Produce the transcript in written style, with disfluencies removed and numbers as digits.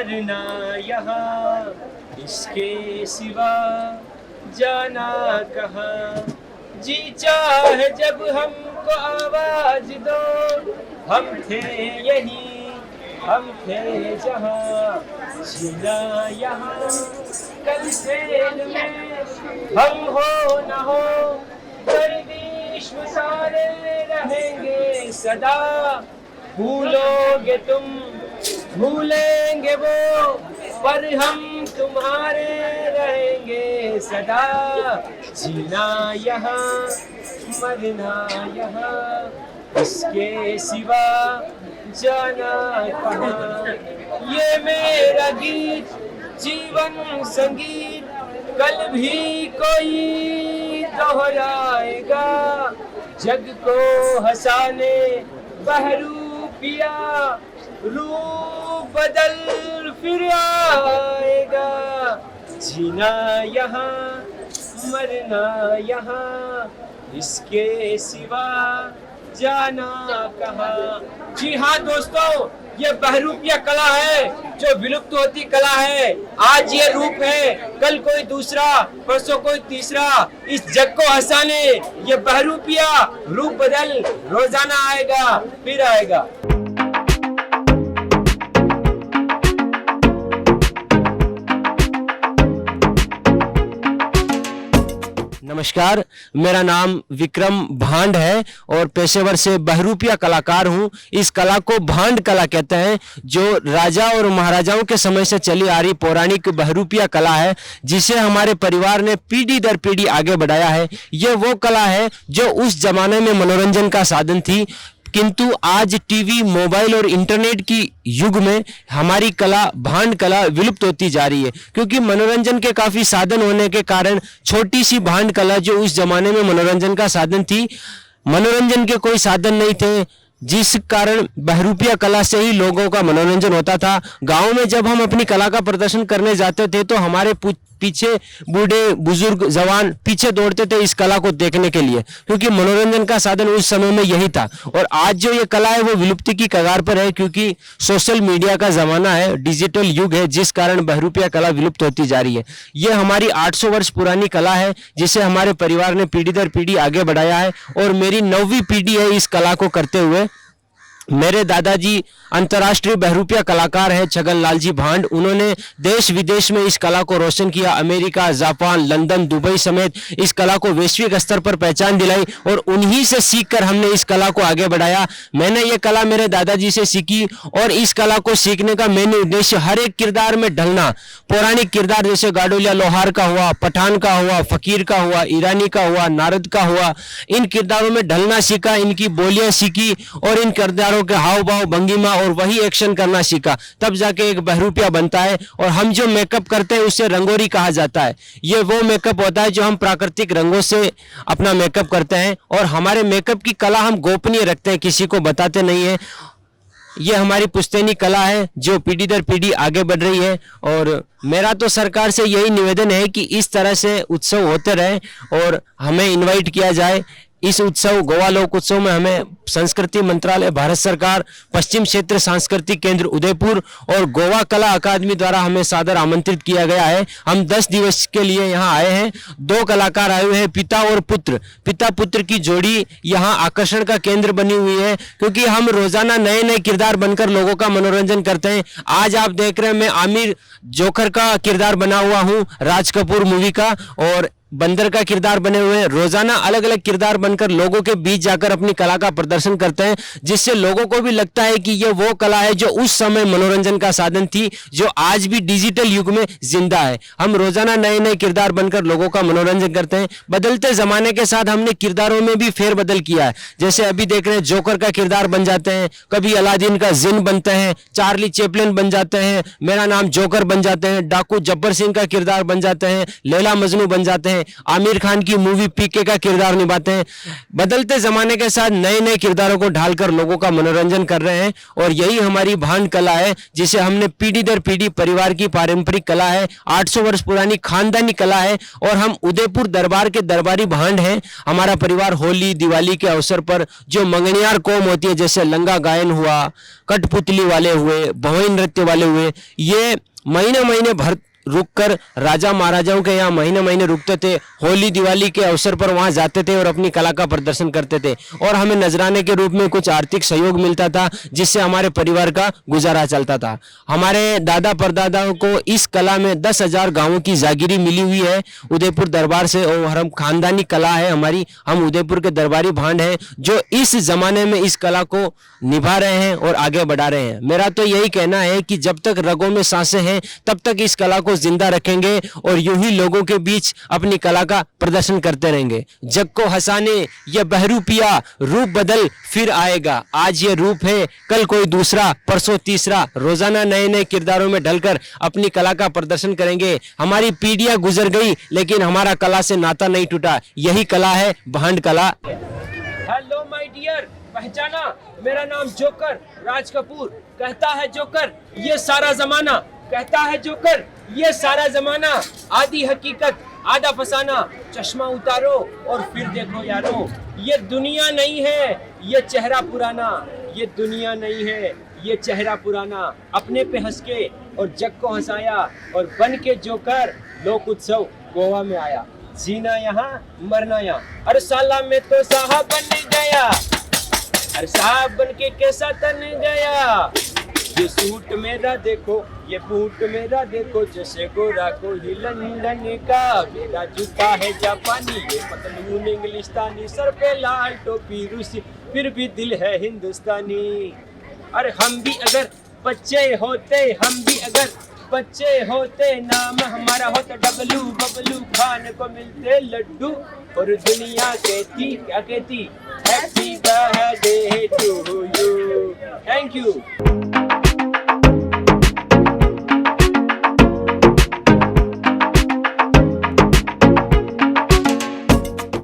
मरना यहाँ, इसके सिवा जाना कहाँ। जी चाहे जब हमको आवाज दो, हम थे यहीं, हम थे जहाँ। जीना यहाँ कल खेल में, हम हो न हो गर्दिश में सारे रहेंगे सदा। भूलोगे तुम, भूलेंगे वो, पर हम तुम्हारे रहेंगे सदा। जीना यहाँ, मरना यहाँ, इसके सिवा जाना कहाँ। ये मेरा गीत, जीवन संगीत, कल भी कोई दोहराएगा। जग को हंसाने बहरूपिया, रूप बदल फिर आएगा। जीना यहाँ, मरना यहाँ, इसके सिवा जाना कहाँ। जी हाँ दोस्तों, ये बहरूपिया कला है जो विलुप्त होती कला है। आज ये रूप है, कल कोई दूसरा, परसों कोई तीसरा। इस जग को हंसाने ये बहरूपिया रूप बदल रोजाना आएगा, फिर आएगा। नमस्कार, मेरा नाम विक्रम भांड है और पेशेवर से बहरूपिया कलाकार हूँ। इस कला को भांड कला कहते हैं, जो राजा और महाराजाओं के समय से चली आ रही पौराणिक बहरूपिया कला है, जिसे हमारे परिवार ने पीढ़ी दर पीढ़ी आगे बढ़ाया है। ये वो कला है जो उस जमाने में मनोरंजन का साधन थी, किंतु आज टीवी, मोबाइल और इंटरनेट की युग में हमारी कला, भांड कला विलुप्त होती जा रही है। क्योंकि मनोरंजन के काफ़ी साधन होने के कारण छोटी सी भांड कला जो उस जमाने में मनोरंजन का साधन थी, मनोरंजन के कोई साधन नहीं थे, जिस कारण बहरूपिया कला से ही लोगों का मनोरंजन होता था। गांव में जब हम अपनी कला का प्रदर्शन करने जाते थे तो हमारे पीछे बूढ़े बुजुर्ग जवान पीछे दौड़ते थे इस कला को देखने के लिए, क्योंकि मनोरंजन का साधन उस समय में यही था। और आज जो ये कला है वो विलुप्ति की कगार पर है, क्योंकि सोशल मीडिया का जमाना है, डिजिटल युग है, जिस कारण बहरूपिया कला विलुप्त होती जा रही है। ये हमारी 800 वर्ष पुरानी कला है, जिसे हमारे परिवार ने पीढ़ी दर पीढ़ी आगे बढ़ाया है और मेरी 9वीं पीढ़ी है इस कला को करते हुए। मेरे दादाजी अंतर्राष्ट्रीय बहरूपिया कलाकार हैं, छगन लाल जी भांड। उन्होंने देश विदेश में इस कला को रोशन किया। अमेरिका, जापान, लंदन, दुबई समेत इस कला को वैश्विक स्तर पर पहचान दिलाई और उन्हीं से सीखकर हमने इस कला को आगे बढ़ाया। मैंने ये कला मेरे दादाजी से सीखी और इस कला को सीखने का मेन उद्देश्य हर एक किरदार में ढलना। पौराणिक किरदार जैसे गाडोलिया लोहार का हुआ, पठान का हुआ, फकीर का हुआ, ईरानी का हुआ, नारद का हुआ, इन किरदारों में ढलना सीखा, इनकी बोलियां सीखी और इन किरदारों के हाव भाव, भंगिमा और वही एक्शन करना सीखा। तब जाके एक बहरूपिया बनता है। और हम जो मेकअप करते हैं उसे रंगोली कहा जाता है। ये वो मेकअप होता है जो हम प्राकृतिक रंगों से अपना मेकअप करते हैं और हमारे मेकअप की कला हम गोपनीय रखते हैं, किसी को बताते नहीं है। ये हमारी पुश्तैनी कला है जो पीढ़ी दर पीढ़ी आगे बढ़ रही है। और मेरा तो सरकार से यही निवेदन है कि इस तरह से उत्सव होते रहे और हमें इनवाइट किया जाए। इस उत्सव गोवा लोक उत्सव में हमें संस्कृति मंत्रालय, भारत सरकार, पश्चिम क्षेत्र सांस्कृतिक केंद्र उदयपुर और गोवा कला अकादमी द्वारा हमें सादर आमंत्रित किया गया है। हम 10 दिवस के लिए यहाँ आए हैं। 2 कलाकार आए हुए हैं, पिता और पुत्र। पिता पुत्र की जोड़ी यहाँ आकर्षण का केंद्र बनी हुई है, क्योंकि हम रोजाना नए नए किरदार बनकर लोगों का मनोरंजन करते हैं। आज आप देख रहे हैं मैं आमिर जोकर का किरदार बना हुआ हूँ, राज कपूर मूवी का, और बंदर का किरदार बने हुए हैं। रोजाना अलग अलग किरदार बनकर लोगों के बीच जाकर अपनी कला का प्रदर्शन करते हैं, जिससे लोगों को भी लगता है कि ये वो कला है जो उस समय मनोरंजन का साधन थी, जो आज भी डिजिटल युग में जिंदा है। हम रोजाना नए नए किरदार बनकर लोगों का मनोरंजन करते हैं। बदलते जमाने के साथ हमने किरदारों में भी फेरबदल किया है। जैसे अभी देख रहे हैं जोकर का किरदार बन जाते हैं, कभी अलादीन का जिन बनते हैं, चार्ली चैपलिन बन जाते हैं, मेरा नाम जोकर बन जाते हैं, डाकू जब्बर सिंह का किरदार बन जाते हैं, लैला मजनू बन जाते हैं। आमिर खान की मूवी पीके का किरदार निभाते हैं। बदलते जमाने के साथ नए नए किरदारों को ढालकर लोगों का मनोरंजन कर रहे हैं और यही हमारी भांड कला है, जिसे हमने पीढ़ी दर पीढ़ी, परिवार की पारंपरिक कला है, 800 वर्ष पुरानी खानदानी कला है और हम उदयपुर दरबार के दरबारी भांड हैं। हमारा परिवार होली दिवाली के अवसर पर जो मंगनियार कौम होती है, जैसे लंगा गायन हुआ, कठपुतली वाले हुए, भवई नृत्य वाले हुए, ये महीने महीने भर रुककर राजा महाराजाओं के यहाँ महीने महीने रुकते थे। होली दिवाली के अवसर पर वहां जाते थे और अपनी कला का प्रदर्शन करते थे और हमें नजराने के रूप में कुछ आर्थिक सहयोग मिलता था, जिससे हमारे परिवार का गुजारा चलता था। हमारे दादा परदादाओं को इस कला में 10,000 गांवों की जागीरी मिली हुई है उदयपुर दरबार से और हम खानदानी कला है हमारी। हम उदयपुर के दरबारी भांड हैं जो इस जमाने में इस कला को निभा रहे हैं और आगे बढ़ा रहे हैं। मेरा तो यही कहना है कि जब तक रगों में सांसें हैं तब तक इस कला को जिंदा रखेंगे और यूं ही लोगों के बीच अपनी कला का प्रदर्शन करते रहेंगे। जग को हंसाने ये बहरूपिया रूप बदल फिर आएगा। आज ये रूप है, कल कोई दूसरा, परसों तीसरा। रोजाना नए नए किरदारों में ढलकर अपनी कला का प्रदर्शन करेंगे। हमारी पीढ़ियां गुजर गई लेकिन हमारा कला से नाता नहीं टूटा। यही कला है भांड कला। हेलो माय डियर, पहचाना? मेरा नाम जोकर राज कपूर। कहता है जोकर ये सारा जमाना, कहता है जोकर ये सारा जमाना। आधी हकीकत आधा फसाना, चश्मा उतारो और फिर देखो यारो। ये दुनिया नहीं है, ये चेहरा पुराना। ये दुनिया नहीं है, ये चेहरा पुराना। अपने पे हंस के और जग को हंसाया और बन के जोकर लोक उत्सव गोवा में आया। जीना यहाँ मरना यहाँ, अरे साला में तो साहब बन गया, अरे साहब बन के कैसा तन गया। ये सूट मेरा देखो, ये बूट मेरा देखो, जैसे गोरा को ही लंदन का। मेरा जूता है जापानी, ये पतलून इंग्लिस्तानी, सर पे लाल टोपी रूसी, फिर भी दिल है हिंदुस्तानी। अरे हम भी अगर बच्चे होते, हम भी अगर बच्चे होते, नाम हमारा होता डबलू बबलू, खान को मिलते लड्डू और दुनिया कहती क्या कहती, happy birthday to you. Thank you.